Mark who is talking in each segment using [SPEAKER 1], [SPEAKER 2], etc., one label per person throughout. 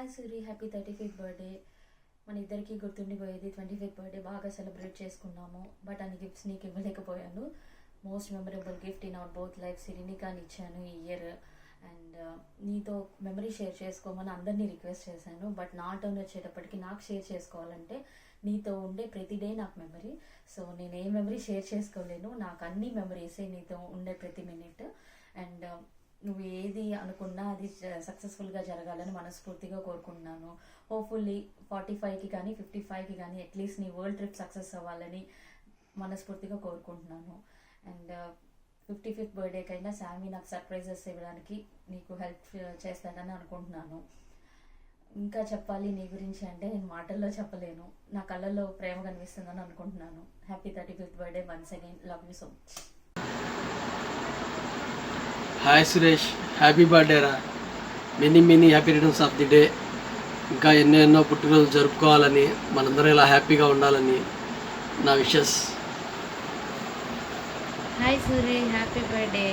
[SPEAKER 1] Hi Suri, happy 35th birthday. మన ఇద్దరికి గుర్తుండిపోయేది 25th బర్త్డే బాగా సెలబ్రేట్ చేసుకున్నాము. బట్ అన్ని గిఫ్ట్స్ నీకు ఇవ్వలేకపోయాను. Most memorable gift in our both life సిరినికాని ఇచ్చాను ఈ ఇయర్. అండ్ నీతో మెమరీ షేర్ చేసుకోమని అందరినీ రిక్వెస్ట్ చేశాను. బట్ నా టర్న్ వచ్చేటప్పటికి నాకు షేర్ చేసుకోవాలంటే నీతో ఉండే ప్రతి డే నాకు మెమరీ. సో నేను ఏ మెమరీ షేర్ చేసుకోలేను. నాకు అన్ని మెమరీసే నీతో ఉండే ప్రతి మినిట్. అండ్ నువ్వు ఏది అనుకున్నా అది సక్సెస్ఫుల్గా జరగాలని మనస్ఫూర్తిగా కోరుకుంటున్నాను. హోప్ఫుల్లీ 45కి కానీ 55కి కానీ అట్లీస్ట్ నీ వరల్డ్ ట్రిప్ సక్సెస్ అవ్వాలని మనస్ఫూర్తిగా కోరుకుంటున్నాను. అండ్ 55th బర్త్డేకైనా శామీ నాకు సర్ప్రైజెస్ ఇవ్వడానికి నీకు హెల్ప్ చేస్తానని అనుకుంటున్నాను. ఇంకా చెప్పాలి నీ గురించి అంటే నేను మాటల్లో చెప్పలేను. నా కళ్ళల్లో ప్రేమ కనిపిస్తుందని అనుకుంటున్నాను. Happy 35th birthday once again. Love you so much.
[SPEAKER 2] Hi Suresh, happy birthday రా. Many happy returns of the day. ఇంకా ఎన్నో పుట్టినరోజులు జరుపుకోవాలని, మనందరం ఇలా హ్యాపీగా ఉండాలని నా wishes.
[SPEAKER 3] Hi Suri, happy birthday,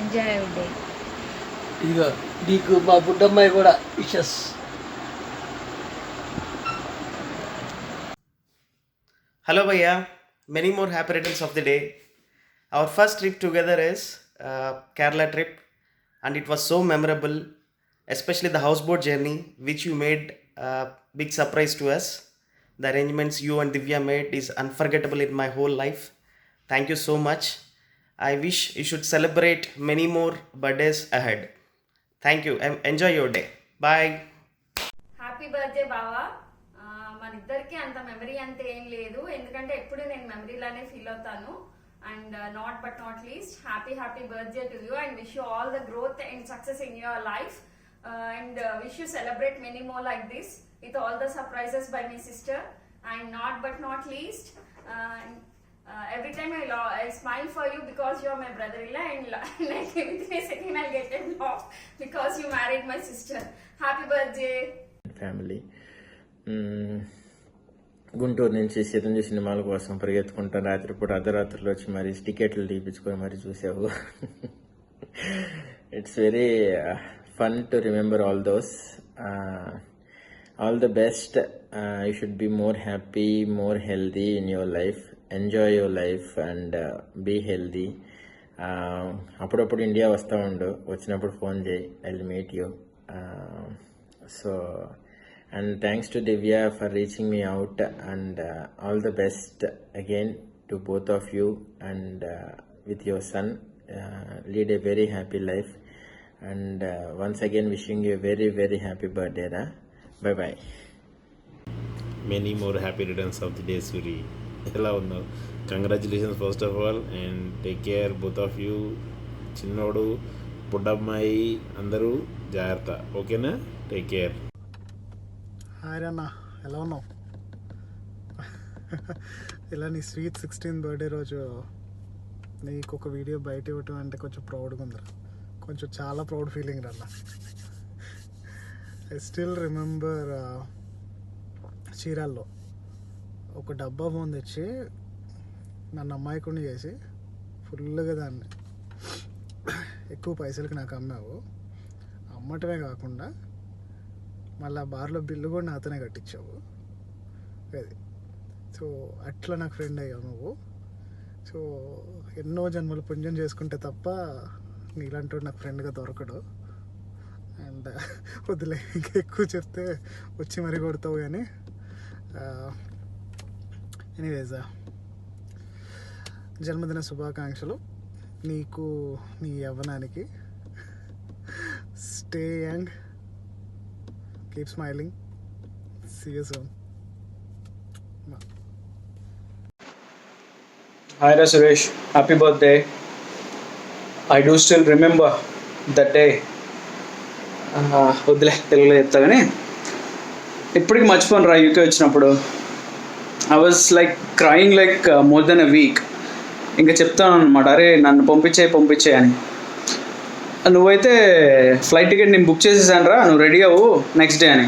[SPEAKER 3] enjoy your day.
[SPEAKER 2] ఇదిగో నీకు మా బుడ్డమ్మాయి కూడా wishes.
[SPEAKER 4] Hello Bhaiya, many more happy returns of the day. Our first trip together is Kerala trip, and it was so memorable, especially the houseboat journey which you made big surprise to us. The arrangements you and Divya made is unforgettable in my whole life. Thank you so much. I wish you should celebrate many more birthdays ahead. Thank you. Enjoy your day. Bye.
[SPEAKER 1] Happy birthday బావా. మన ఇద్దరికి అంత memory అంత ఏం లేదు, ఎందుకంటే ఎప్పుడు నేను మెమరీలానే ఫీల్ అవుతాను. And not but not least happy birthday to you and wish you all the growth and success in your life. And wish you celebrate many more like this with all the surprises by my sister. And not but not least every time I smile for you because you are my brother-in-law, and like within a second I'll get a laugh because you married my sister. Happy birthday.
[SPEAKER 5] Family Guntur నుంచి చిరంజీవి సినిమాల కోసం పరిగెత్తుకుంటాను. రాత్రిపూట అర్ధరాత్రులు వచ్చి మరి టికెట్లు తీపించుకొని మరి చూసావు. It's very fun to remember all those. All the best. You should be more happy, more healthy in your life. Enjoy your life and be healthy. అప్పుడప్పుడు ఇండియా వస్తూ ఉండు, వచ్చినప్పుడు ఫోన్ చేయి. I will meet you. So and thanks to Divya for reaching me out, and all the best again to both of you, and with your son lead a very happy life, and once again wishing you a very happy birthday. Bye bye.
[SPEAKER 6] Many more happy returns of the day, Suri. Hello, congratulations first of all, and take care both of you. Chinnodu, Buddamai, Andaru, Jagrata. Okay na? Take care.
[SPEAKER 7] Hi అన్న, ఎలా ఉన్నావు? ఇలా నీ sweet 16th birthday రోజు నీకు ఒక video బయట ఇవ్వటం అంటే కొంచెం ప్రౌడ్గా ఉందిరా. కొంచెం చాలా ప్రౌడ్ ఫీలింగ్ రా అన్న. ఐ స్టిల్ రిమెంబర్ చీరాల్లో ఒక డబ్బా ఫోన్ తెచ్చి నన్ను అమ్మాయికుని చేసి ఫుల్గా దాన్ని ఎక్కువ పైసలకి నాకు అమ్మావు. అమ్మటమే కాకుండా మళ్ళీ బార్లో బిల్లు కూడా నాతోనే కట్టించావు. అది సో అట్లా నాకు ఫ్రెండ్ అయ్యావు నువ్వు. సో ఎన్నో జన్మలు పుణ్యం చేసుకుంటే తప్ప నీలాంటి నాకు ఫ్రెండ్గా దొరకడు. అండ్ వదిలే, ఇంకా ఎక్కువ చెప్తే వచ్చి మరీ కొడతావు. కానీ ఎనీవేజ్, జన్మదిన శుభాకాంక్షలు నీకు, నీ యవ్వనానికి. Stay young, keep smiling. See you soon.
[SPEAKER 8] Hi Suresh, happy birthday. I do still remember that day. వద్దులే, తెలుగులో చెప్తా. కానీ ఇప్పటికి మర్చిపోను రా. యూకే వచ్చినప్పుడు I was like crying like more than a week. ఇంకా చెప్తాను అనమాట, అరే నన్ను పంపించే అని. నువ్వైతే ఫ్లైట్ టికెట్ నేను బుక్ చేసేసాను రా, నువ్వు రెడీ అవ్వు నెక్స్ట్ డే అని.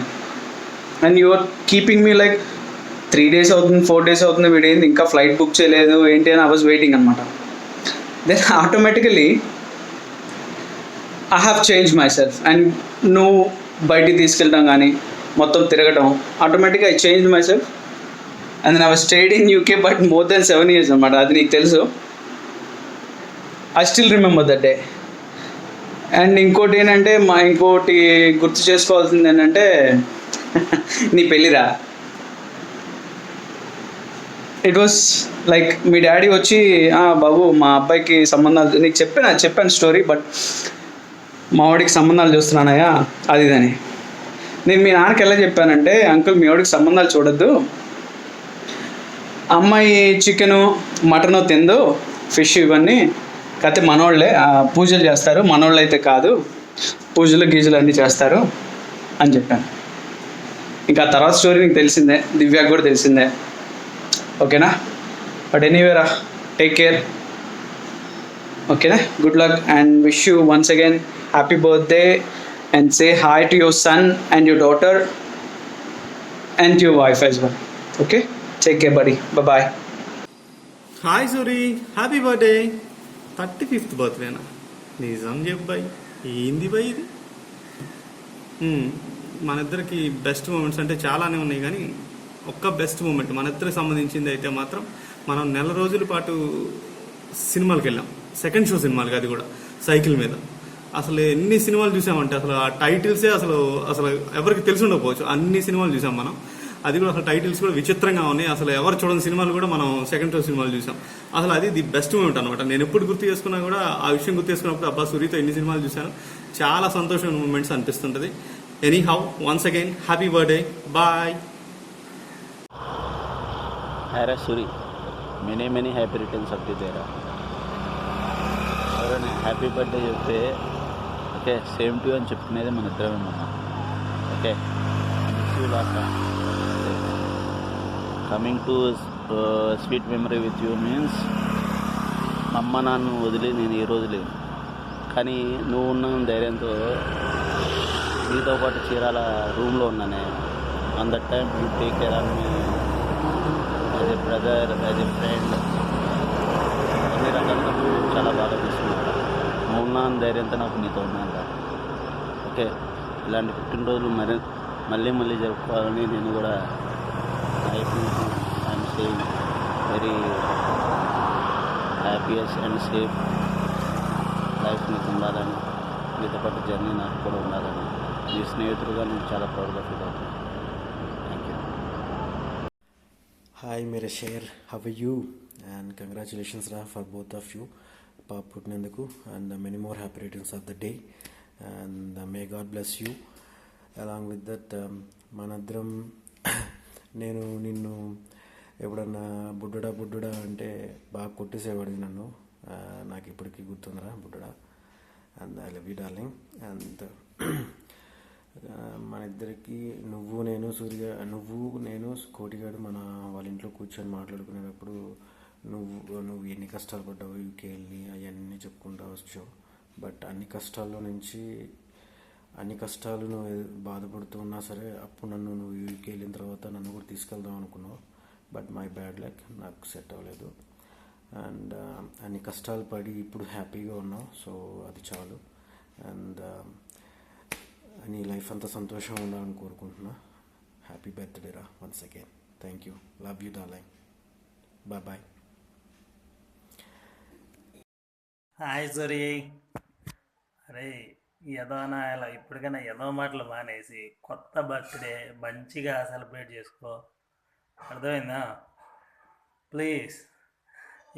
[SPEAKER 8] And you're keeping me like 3 days అవుతుంది, 4 days అవుతుంది, వీడేంది ఇంకా ఫ్లైట్ బుక్ చేయలేదు ఏంటి అని. ఐ వాజ్ వెయిటింగ్ అనమాట. Then automatically I have change myself. And నువ్వు బయటికి తీసుకెళ్ళడం కానీ, మొత్తం తిరగడం, ఆటోమేటిక్గా I change myself and then I was stayed in UK but more than 7 years అనమాట. అది నీకు తెలుసు. I still remember that day. And ఇంకోటి ఏంటంటే ఇంకోటి గుర్తు చేసుకోవాల్సింది ఏంటంటే నీ పెళ్ళిరా. ఇట్ వాస్ లైక్ మీ డాడీ వచ్చి బాబు మా అబ్బాయికి సంబంధాలు, నీకు చెప్పాను స్టోరీ, బట్ మా వాడికి సంబంధాలు చూస్తున్నానయ్యా అది ఇదని. నేను మీ నాన్నకి ఎలా చెప్పానంటే, అంకుల్ మీ వాడికి సంబంధాలు చూడొద్దు, అమ్మాయి చికెను మటను తిందు, ఫిష్ ఇవన్నీ కాకపోతే మనోళ్ళే పూజలు చేస్తారు, మనోళ్ళు అయితే కాదు, పూజలు గీజలు అన్నీ చేస్తారు అని చెప్పాను. ఇంకా తర్వాత స్టోరీ నీకు తెలిసిందే, దివ్యాకి కూడా తెలిసిందే. ఓకేనా? బట్ ఎనీవేరా, టేక్ కేర్. ఓకేనా? Good luck and wish you once again happy birthday and say hi to your son and your daughter and your wife as well. Okay, take care buddy, bye.
[SPEAKER 9] Hi Suri, happy birthday. 35th బర్త్డేనా? నిజం చెప్పాయి, ఏంది bye ఇది? మన ఇద్దరికి best moments అంటే చాలానే ఉన్నాయి, కానీ ఒక్క బెస్ట్ మూమెంట్ మన ఇద్దరికి సంబంధించింది అయితే మాత్రం మనం నెల రోజుల పాటు సినిమాలకు వెళ్ళాం. సెకండ్ షో సినిమాలకి, అది కూడా సైకిల్ మీద. అసలు ఎన్ని సినిమాలు చూసామంటే అసలు ఆ టైటిల్సే అసలు ఎవరికి తెలిసి ఉండకపోవచ్చు, అన్ని సినిమాలు చూసాం మనం. అది కూడా అసలు టైటిల్స్ కూడా విచిత్రంగా ఉన్నాయి. అసలు ఎవరు చూడని సినిమాలు కూడా మనం సెకండ్ షో సినిమాలు చూసాం. అసలు అది ది బెస్ట్ మూమెంట్ అనమాట. నేను ఎప్పుడు గుర్తు చేసుకున్నా కూడా ఆ విషయం గుర్తు చేసుకున్నప్పుడు అబ్బా సూరితో ఎన్ని సినిమాలు చూశాను, చాలా సంతోషమైన మూమెంట్స్ అనిపిస్తుంటుంది. Anyhow, once again happy birthday, bye.
[SPEAKER 10] Hi Suri, many happy returns of the day రా. ఎవరైనా హ్యాపీ బర్త్డే చెప్తే ఓకే సేమ్ టు అని చెప్పుకునేది మన ఇద్దరమేమన్నా. Okay, coming to sweet memory with you means మా అమ్మ నాన్న వదిలి నేను ఏ రోజు లేను, కానీ నువ్వు ఉన్న ధైర్యంతో నీతో పాటు చీరాల రూమ్లో ఉన్నానే. On that time you take care of me as a brother, as a friend, అన్ని రకాలుగా నువ్వు చాలా బాగా చూసుకున్నావు. నువ్వు ఉన్న ధైర్యంతో నాకు నీతో ఉన్నాను రా. ఓకే, ఇలాంటి పుట్టినరోజులు మళ్ళీ జరుపుకోవాలని నేను కూడా life I'm saying very happiest and safe life నీకు ఉండాలని, మీతో పాటు జర్నీ నాకు కూడా ఉండాలని, మీ స్నేహితులుగా నేను చాలా ప్రౌడ్గా ఫీల్ అవుతున్నాను. Thank you.
[SPEAKER 11] Hi Mere share, have you and congratulations రా ఫర్ బోత్ ఆఫ్ యూ పాప పుట్టినందుకు. And many more happy returns of the day and may God bless you. Along with that మనందరం నేను నిన్ను ఎప్పుడన్నా బుడ్డుడా అంటే బాగా కొట్టేసేవాడిని నన్ను. నాకు ఇప్పటికీ గుర్తుందిరా బుడ్డుడా. And I love you darling. And మన ఇద్దరికి నువ్వు నేను కోటిగాడు మన వాళ్ళ ఇంట్లో కూర్చొని మాట్లాడుకునేటప్పుడు నువ్వు ఎన్ని కష్టాలు పడ్డావు యూకే వెళ్ళి అవన్నీ చెప్పుకుంటూ వచ్చావు. బట్ అన్ని కష్టాలు నువ్వు బాధపడుతూ ఉన్నా సరే అప్పుడు నువ్వు యూకే వెళ్ళిన తర్వాత నన్ను కూడా తీసుకెళ్దాం అనుకున్నావు. బట్ మై బ్యాడ్ లక్, నాకు సెట్ అవ్వలేదు. అండ్ అన్ని కష్టాలు పడి ఇప్పుడు హ్యాపీగా ఉన్నావు, సో అది చాలు. అండ్ నీ లైఫ్ అంతా సంతోషంగా ఉండాలని కోరుకుంటున్నా. హ్యాపీ బర్త్డే రా once again. Thank you, love you darling, bye bye.
[SPEAKER 12] Hi Suri. అరే ఏదోనా ఇలా ఇప్పటికైనా ఏదో మాటలు మానేసి కొత్త బర్త్డే మంచిగా సెలబ్రేట్ చేసుకో, అర్థమైందా? ప్లీజ్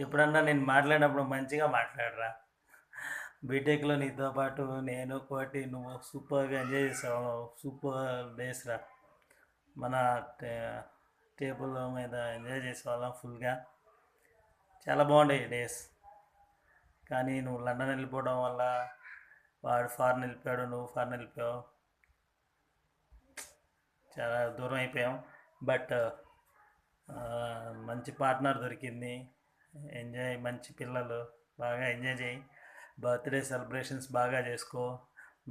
[SPEAKER 12] ఎప్పుడన్నా నేను మాట్లాడినప్పుడు మంచిగా మాట్లాడరా. బీటెక్లో నీతో పాటు నేను కోటి నువ్వు సూపర్గా ఎంజాయ్ చేసావు. సూపర్ డేస్ రా. మన టేబుల్ మీద ఎంజాయ్ చేసేవాళ్ళం ఫుల్గా, చాలా బాగుంటాయి డేస్. కానీ నువ్వు లండన్ వెళ్ళిపోవడం వల్ల వాడు ఫారెన్ వెళ్ళిపోయాడు, నువ్వు ఫారెన్ వెళ్ళిపోయావు, చాలా దూరం అయిపోయాం. బట్ మంచి పార్ట్నర్ దొరికింది, మంచి పిల్లలు, బాగా ఎంజాయ్ చేయి. బర్త్డే సెలబ్రేషన్స్ బాగా చేసుకో.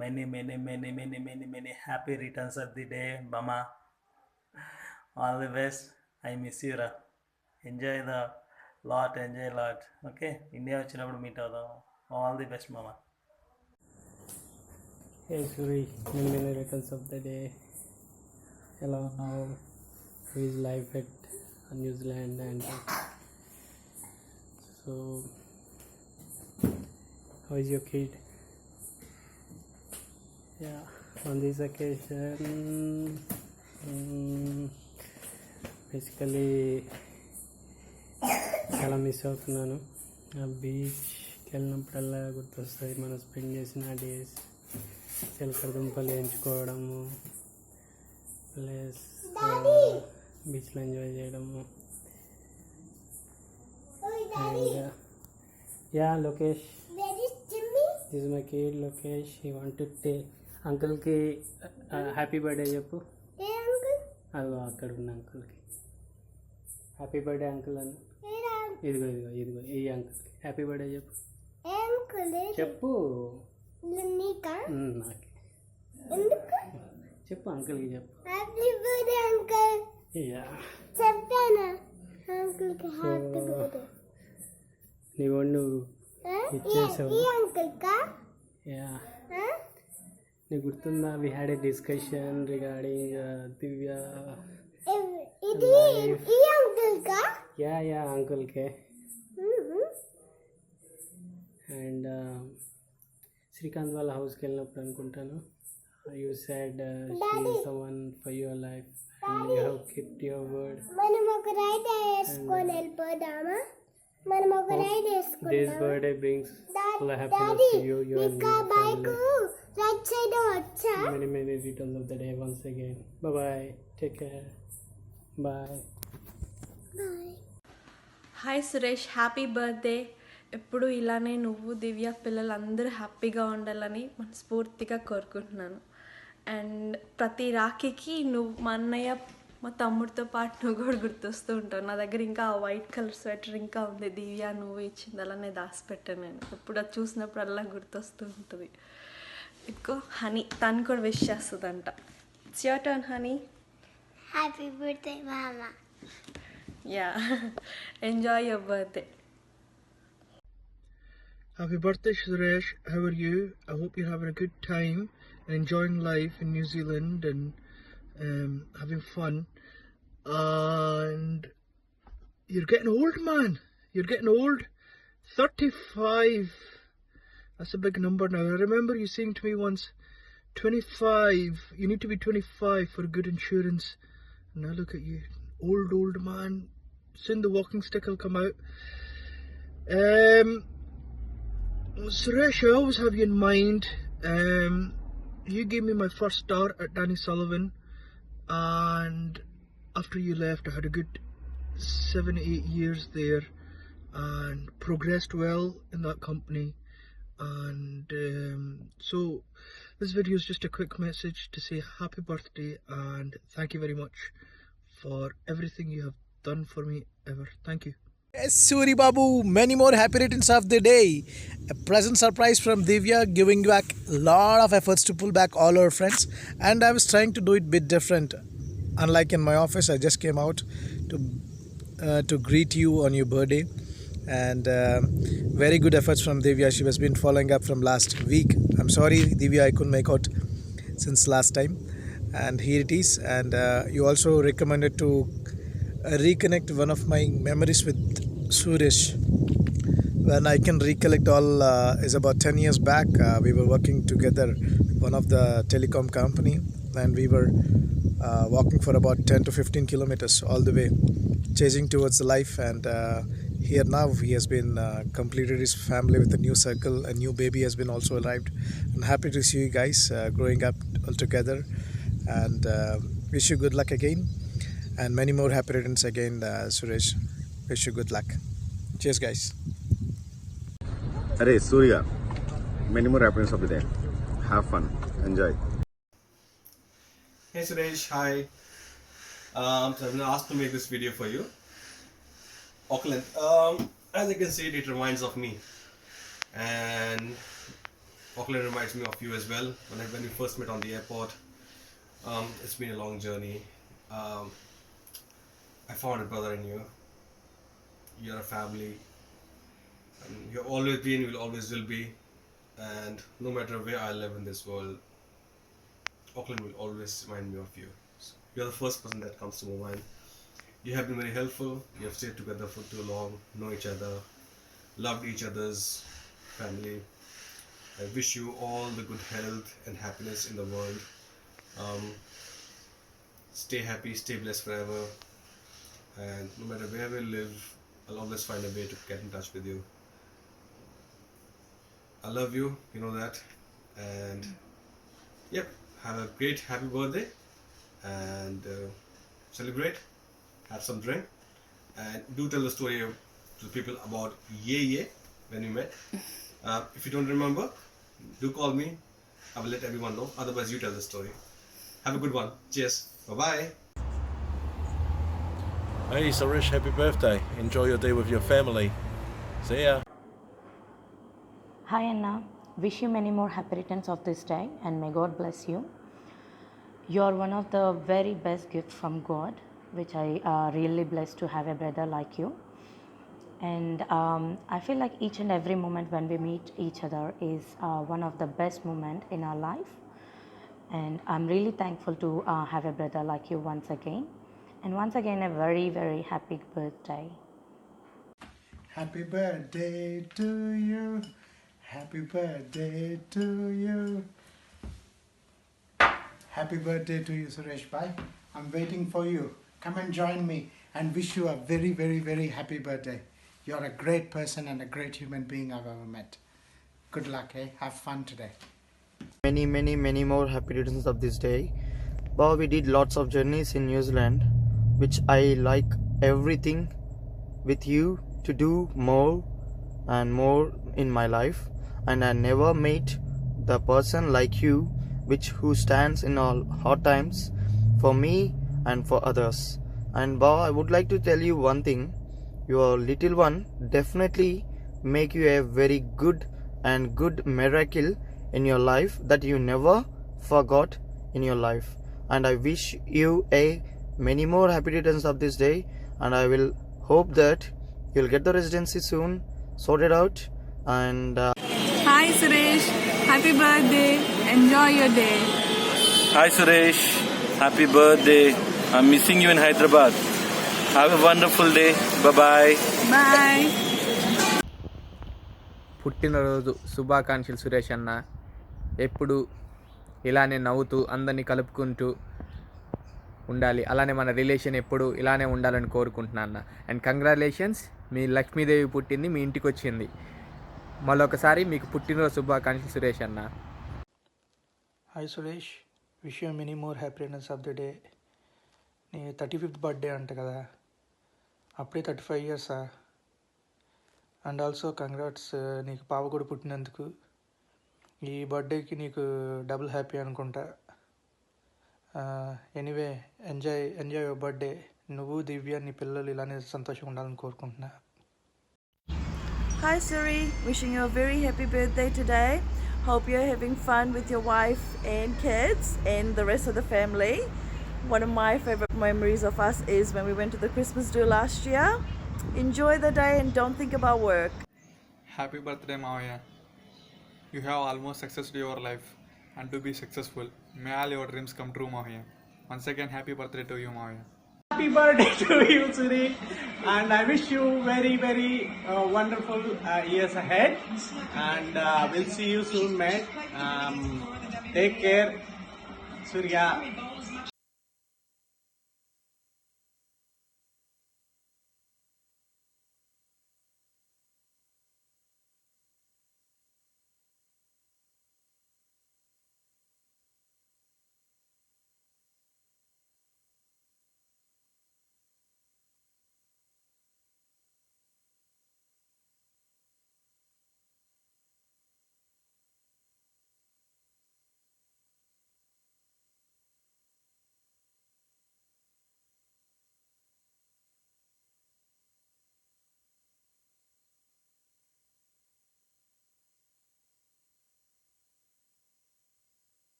[SPEAKER 12] Many happy returns of the day మామా. All the best. I miss you రా. Enjoy lot. ఓకే, ఇండియా వచ్చినప్పుడు మీట్ అవుదాం. ఆల్ ది బెస్ట్ మామా.
[SPEAKER 13] Hey Suri, many returns of the day.
[SPEAKER 2] ఎలా ఉన్నావు, is life at New Zealand and so how is your kid? Yeah, on this occasion basically చాలా miss అవుతున్నాను. ఆ బీచ్కి వెళ్ళినప్పుడల్లా గుర్తొస్తాయి మనం స్పెండ్ చేసిన డేస్, చిలకడ దుంపలు వేయించుకోవడము, ప్లస్ బీచ్లో ఎంజాయ్ చేయడము. And ya Lokesh, this my kid Lokesh. You want to take అంకుల్కి హ్యాపీ బర్త్డే చెప్పు. అదిగో అక్కడ ఉన్న అంకుల్కి హ్యాపీ బర్త్డే అంకుల్ అని. ఇదిగో ఇదిగో ఇదిగో ఈ అంకుల్కి హ్యాపీ బర్త్డే చెప్పు. చెప్పు నాకే చెప్పు, అంకుల్కి చెప్పు. యా నీ నువ్వు ఇచ్చేసావు. యా నీకు గుర్తుందా, we had a discussion regarding Divya. Ya ya అంకుల్కే. అండ్ శ్రీకాంత్ వాళ్ళ హౌస్కి వెళ్ళినప్పుడు అనుకుంటాను, you said she is the one for your life and you have kept your word. This birthday brings full of happiness to you, you and your family. Many many returns of the day once again. Bye bye. Take care. Bye.
[SPEAKER 13] Hi Suresh, happy birthday. ఎప్పుడు ఇలానే నువ్వు దివ్య పిల్లలందరూ హ్యాపీగా ఉండాలని మనస్ఫూర్తిగా కోరుకుంటున్నాను. And ప్రతి రాఖీకి నువ్వు మా అన్నయ్య మా తమ్ముడితో పాటు నువ్వు కూడా గుర్తొస్తూ ఉంటావు. నా దగ్గర ఇంకా ఆ వైట్ కలర్ స్వెటర్ ఇంకా ఉంది, దివ్య నువ్వు ఇచ్చింది, అలానే దాచిపెట్టాను నేను. ఎప్పుడు అది చూసినప్పుడు అలా గుర్తొస్తూ ఉంటుంది. ఇదిగో హనీ, తను కూడా విష్ చేస్తుందంట. It's your turn honey.
[SPEAKER 14] Happy birthday మామా.
[SPEAKER 13] Ya, enjoy your birthday.
[SPEAKER 7] Happy birthday, Suresh. How are you? I hope you're having a good time and enjoying life in New Zealand and having fun. And you're getting old, man. You're getting old. 35. That's a big number now. I remember you saying to me once, 25. You need to be 25 for good insurance. And now look at you. Old man. Soon the walking stick will come out. Suresh, I always have you in mind. You gave me my first start at Danny Sullivan, and after you left I had a good 7-8 years there and progressed well in that company. And so this video is just a quick message to say happy birthday and thank you very much for everything you have done for me ever. Thank you.
[SPEAKER 15] Yes, Suri Babu, many more happy returns of the day. A present surprise from Divya, giving back a lot of efforts to pull back all our friends, and I was trying to do it a bit different. Unlike in my office, I just came out to greet you on your birthday, and very good efforts from Divya. She has been following up from last week. I'm sorry, Divya, I couldn't make out since last time, and here it is. And you also recommended to reconnect one of my memories with Suresh. When I can recollect all is about 10 years back. We were working together with one of the telecom company, and we were walking for about 10 to 15 kilometers all the way, chasing towards the life. And here now he has been completed his family with a new circle. A new baby has been also arrived. I'm happy to see you guys growing up all together, and wish you good luck again. And many more happy returns again, Suresh. Wish you good luck. Cheers, guys.
[SPEAKER 16] Arey, Surya. Many more happiness of the day. Have fun. Enjoy.
[SPEAKER 9] Hey Suresh, hi. So I've been asked to make this video for you. Auckland. As you can see, it reminds of me. And Auckland reminds me of you as well. When we first met on the airport. It's been a long journey. I found a brother in you. You're a family. You've always been, you always will be. And no matter where I live in this world,
[SPEAKER 17] Auckland will always remind me of you. You're the first person that comes to my mind. You have been very helpful. You have stayed together for too long, know each other, loved each other's family. I wish you all the good health and happiness in the world. Stay happy, stay blessed forever. And no matter where we live, I'll always find a way to get in touch with you. I love you, you know that. And yep, have a great happy birthday and celebrate, have some drink, and do tell the story to the people about Ye when we met. If you don't remember, do call me. I will let everyone know. Otherwise, you tell the story. Have a good one. Cheers. Bye-bye.
[SPEAKER 18] Hey Suresh, happy birthday. Enjoy your day with your family. See ya.
[SPEAKER 19] Hi Anna, wish you many more happy returns of this day and may God bless you. You are one of the very best gifts from God, which I really blessed to have a brother like you. And I feel like each and every moment when we meet each other is one of the best moments in our life. And I'm really thankful to have a brother like you once again. And once again, a very, very happy birthday.
[SPEAKER 7] Happy birthday to you. Happy birthday to you. Happy birthday to you, Suresh Bhai. I'm waiting for you. Come and join me and wish you a very, very, very happy birthday. You're a great person and a great human being I've ever met. Good luck, eh? Have fun today.
[SPEAKER 20] Many, many, many more happy returns of this day. Wow, we did lots of journeys in New Zealand, which I like everything with you to do more and more in my life. And I never met the person like you, who stands in all hard times for me and for others. And Bao, I would like to tell you one thing. Your little one definitely make you a very good miracle in your life that you never forgot in your life. And I wish you many more happy returns of this day, and I will hope that you'll get the residency soon, sorted out. And
[SPEAKER 21] Hi Suresh, happy birthday, enjoy your day.
[SPEAKER 22] Hi Suresh, happy birthday. I'm missing you in Hyderabad. Have a wonderful day. Bye-bye.
[SPEAKER 21] Bye.
[SPEAKER 2] పుట్టినరోజు శుభాకాంక్షలు సురేష్ అన్న. ఎప్పుడు ఇలానే నవ్వుతూ అందరినీ కలుపుకుంటూ ఉండాలి. అలానే మన రిలేషన్ ఎప్పుడు ఇలానే ఉండాలని కోరుకుంటున్నాను అన్న. అండ్ కంగ్రాచులేషన్స్, మీ లక్ష్మీదేవి పుట్టింది, మీ ఇంటికి వచ్చింది. మరొకసారి మీకు పుట్టినరోజు శుభాకాంక్షలు సురేష్ అన్న.
[SPEAKER 23] Hi Suresh, wish you many more happiness of the day. నీ 35th బర్త్డే అంట కదా, అప్పుడే 35 ఇయర్సా? అండ్ ఆల్సో కంగ్రాట్స్, నీకు పాప కూడా పుట్టినందుకు. ఈ బర్త్డేకి నీకు డబుల్ హ్యాపీ అనుకుంటా. Anyway, enjoy your birthday. నువ్వు దివ్య, నీ పిల్లలు ఇలానే సంతోషంగా ఉండాలని కోరుకుంటున్నా.
[SPEAKER 24] Hi Suri, wishing you a very happy birthday today. Hope you're having fun with your wife and kids and the rest of the family. One of my favorite memories of us is when we went to the Christmas do last year. Enjoy the day and don't think about work.
[SPEAKER 25] Happy birthday Mavaya. You have almost successed your life, and to be successful, may all your dreams come true Mavaya. Once again, happy birthday to you Mavaya.
[SPEAKER 26] Happy birthday to you, Suri, and I wish you very, very wonderful years ahead. And we'll see you soon, mate. Take care, Surya.